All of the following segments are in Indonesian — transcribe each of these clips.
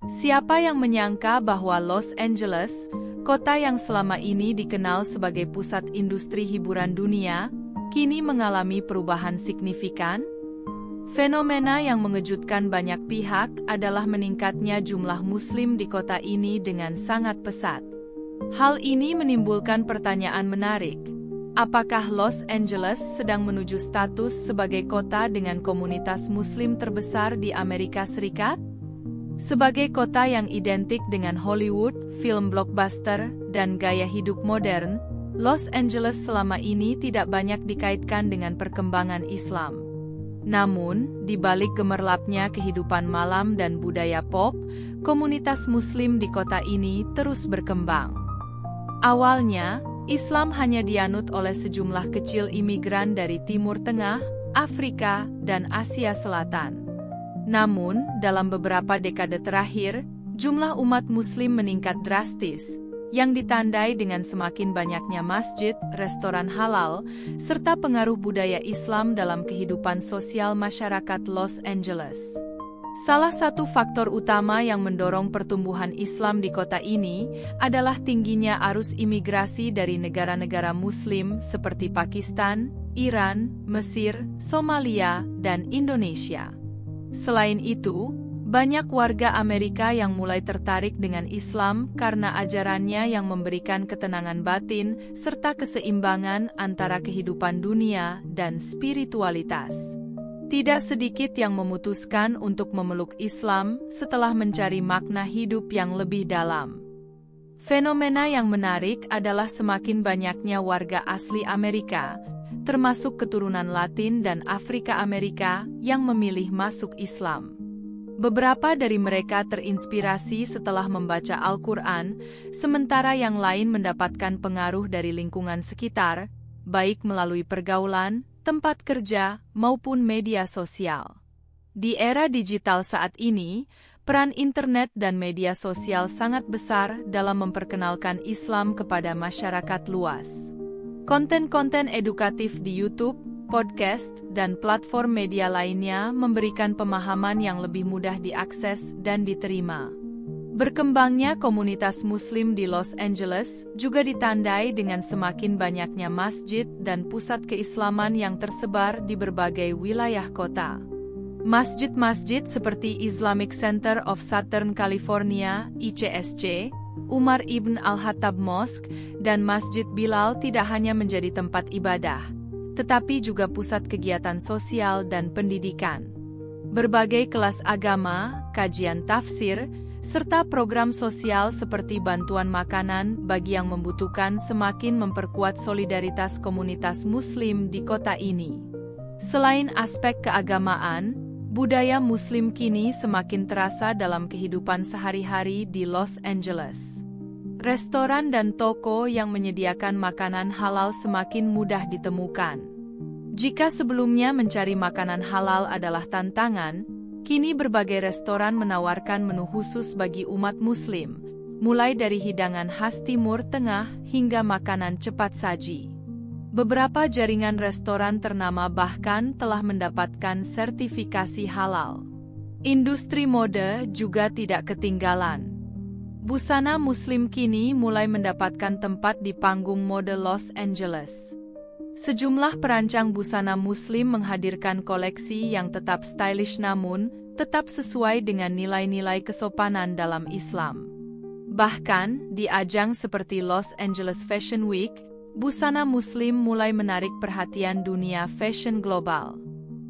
Siapa yang menyangka bahwa Los Angeles, kota yang selama ini dikenal sebagai pusat industri hiburan dunia, kini mengalami perubahan signifikan? Fenomena yang mengejutkan banyak pihak adalah meningkatnya jumlah Muslim di kota ini dengan sangat pesat. Hal ini menimbulkan pertanyaan menarik. Apakah Los Angeles sedang menuju status sebagai kota dengan komunitas Muslim terbesar di Amerika Serikat? Sebagai kota yang identik dengan Hollywood, film blockbuster, dan gaya hidup modern, Los Angeles selama ini tidak banyak dikaitkan dengan perkembangan Islam. Namun, di balik gemerlapnya kehidupan malam dan budaya pop, komunitas Muslim di kota ini terus berkembang. Awalnya, Islam hanya dianut oleh sejumlah kecil imigran dari Timur Tengah, Afrika, dan Asia Selatan. Namun, dalam beberapa dekade terakhir, jumlah umat Muslim meningkat drastis, yang ditandai dengan semakin banyaknya masjid, restoran halal, serta pengaruh budaya Islam dalam kehidupan sosial masyarakat Los Angeles. Salah satu faktor utama yang mendorong pertumbuhan Islam di kota ini adalah tingginya arus imigrasi dari negara-negara Muslim seperti Pakistan, Iran, Mesir, Somalia, dan Indonesia. Selain itu, banyak warga Amerika yang mulai tertarik dengan Islam karena ajarannya yang memberikan ketenangan batin serta keseimbangan antara kehidupan dunia dan spiritualitas. Tidak sedikit yang memutuskan untuk memeluk Islam setelah mencari makna hidup yang lebih dalam. Fenomena yang menarik adalah semakin banyaknya warga asli Amerika, termasuk keturunan Latin dan Afrika Amerika, yang memilih masuk Islam. Beberapa dari mereka terinspirasi setelah membaca Al-Quran, sementara yang lain mendapatkan pengaruh dari lingkungan sekitar, baik melalui pergaulan, tempat kerja, maupun media sosial. Di era digital saat ini, peran internet dan media sosial sangat besar dalam memperkenalkan Islam kepada masyarakat luas. Konten-konten edukatif di YouTube, podcast, dan platform media lainnya memberikan pemahaman yang lebih mudah diakses dan diterima. Berkembangnya komunitas Muslim di Los Angeles juga ditandai dengan semakin banyaknya masjid dan pusat keislaman yang tersebar di berbagai wilayah kota. Masjid-masjid seperti Islamic Center of Southern California (ICSC), Umar Ibn Al-Khattab Mosque, dan Masjid Bilal tidak hanya menjadi tempat ibadah, tetapi juga pusat kegiatan sosial dan pendidikan. Berbagai kelas agama, kajian tafsir, serta program sosial seperti bantuan makanan bagi yang membutuhkan semakin memperkuat solidaritas komunitas Muslim di kota ini. Selain aspek keagamaan, budaya Muslim kini semakin terasa dalam kehidupan sehari-hari di Los Angeles. Restoran dan toko yang menyediakan makanan halal semakin mudah ditemukan. Jika sebelumnya mencari makanan halal adalah tantangan, kini berbagai restoran menawarkan menu khusus bagi umat Muslim, mulai dari hidangan khas Timur Tengah hingga makanan cepat saji. Beberapa jaringan restoran ternama bahkan telah mendapatkan sertifikasi halal. Industri mode juga tidak ketinggalan. Busana Muslim kini mulai mendapatkan tempat di panggung mode Los Angeles. Sejumlah perancang busana Muslim menghadirkan koleksi yang tetap stylish namun tetap sesuai dengan nilai-nilai kesopanan dalam Islam. Bahkan, di ajang seperti Los Angeles Fashion Week, busana Muslim mulai menarik perhatian dunia fashion global.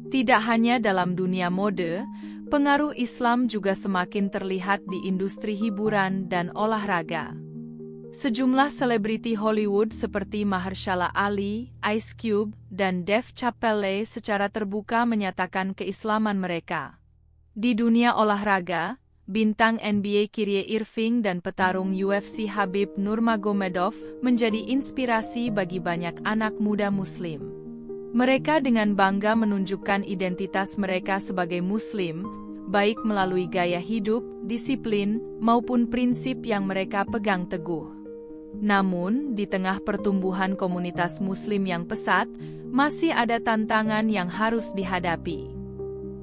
Tidak hanya dalam dunia mode, pengaruh Islam juga semakin terlihat di industri hiburan dan olahraga. Sejumlah selebriti Hollywood seperti Mahershala Ali, Ice Cube, dan Dave Chappelle secara terbuka menyatakan keislaman mereka. Di dunia olahraga, bintang NBA Kyrie Irving dan petarung UFC Khabib Nurmagomedov menjadi inspirasi bagi banyak anak muda Muslim. Mereka dengan bangga menunjukkan identitas mereka sebagai Muslim, baik melalui gaya hidup, disiplin, maupun prinsip yang mereka pegang teguh. Namun, di tengah pertumbuhan komunitas Muslim yang pesat, masih ada tantangan yang harus dihadapi.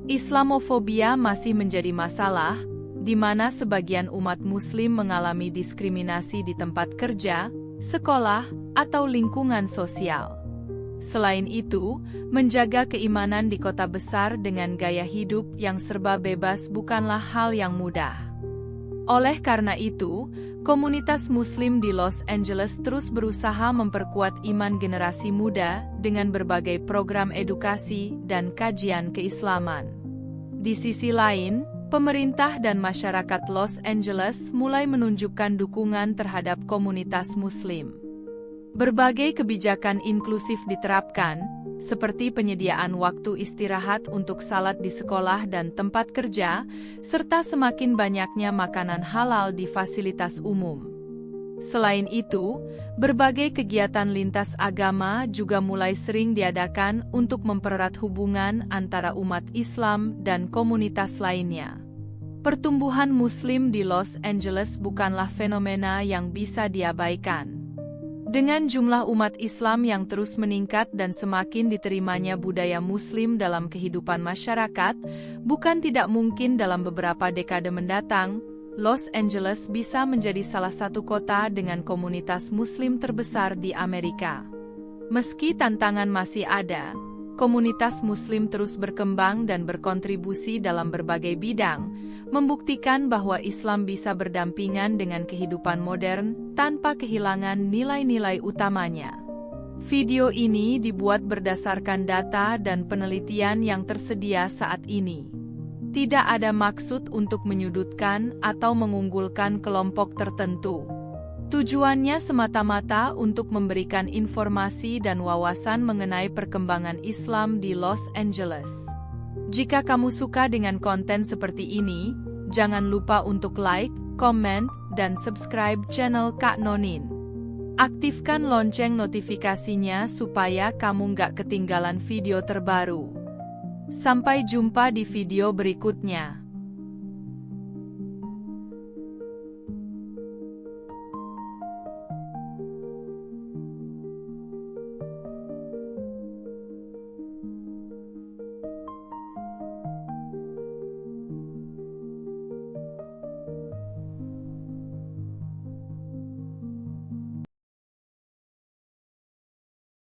Islamofobia masih menjadi masalah, di mana sebagian umat Muslim mengalami diskriminasi di tempat kerja, sekolah, atau lingkungan sosial. Selain itu, menjaga keimanan di kota besar dengan gaya hidup yang serba bebas bukanlah hal yang mudah. Oleh karena itu, komunitas Muslim di Los Angeles terus berusaha memperkuat iman generasi muda dengan berbagai program edukasi dan kajian keislaman. Di sisi lain, pemerintah dan masyarakat Los Angeles mulai menunjukkan dukungan terhadap komunitas Muslim. Berbagai kebijakan inklusif diterapkan, seperti penyediaan waktu istirahat untuk salat di sekolah dan tempat kerja, serta semakin banyaknya makanan halal di fasilitas umum. Selain itu, berbagai kegiatan lintas agama juga mulai sering diadakan untuk mempererat hubungan antara umat Islam dan komunitas lainnya. Pertumbuhan Muslim di Los Angeles bukanlah fenomena yang bisa diabaikan. Dengan jumlah umat Islam yang terus meningkat dan semakin diterimanya budaya Muslim dalam kehidupan masyarakat, bukan tidak mungkin dalam beberapa dekade mendatang, Los Angeles bisa menjadi salah satu kota dengan komunitas Muslim terbesar di Amerika. Meski tantangan masih ada, komunitas Muslim terus berkembang dan berkontribusi dalam berbagai bidang, membuktikan bahwa Islam bisa berdampingan dengan kehidupan modern tanpa kehilangan nilai-nilai utamanya. Video ini dibuat berdasarkan data dan penelitian yang tersedia saat ini. Tidak ada maksud untuk menyudutkan atau mengunggulkan kelompok tertentu. Tujuannya semata-mata untuk memberikan informasi dan wawasan mengenai perkembangan Islam di Los Angeles. Jika kamu suka dengan konten seperti ini, jangan lupa untuk like, komen, dan subscribe channel Kak Nonin. Aktifkan lonceng notifikasinya supaya kamu nggak ketinggalan video terbaru. Sampai jumpa di video berikutnya.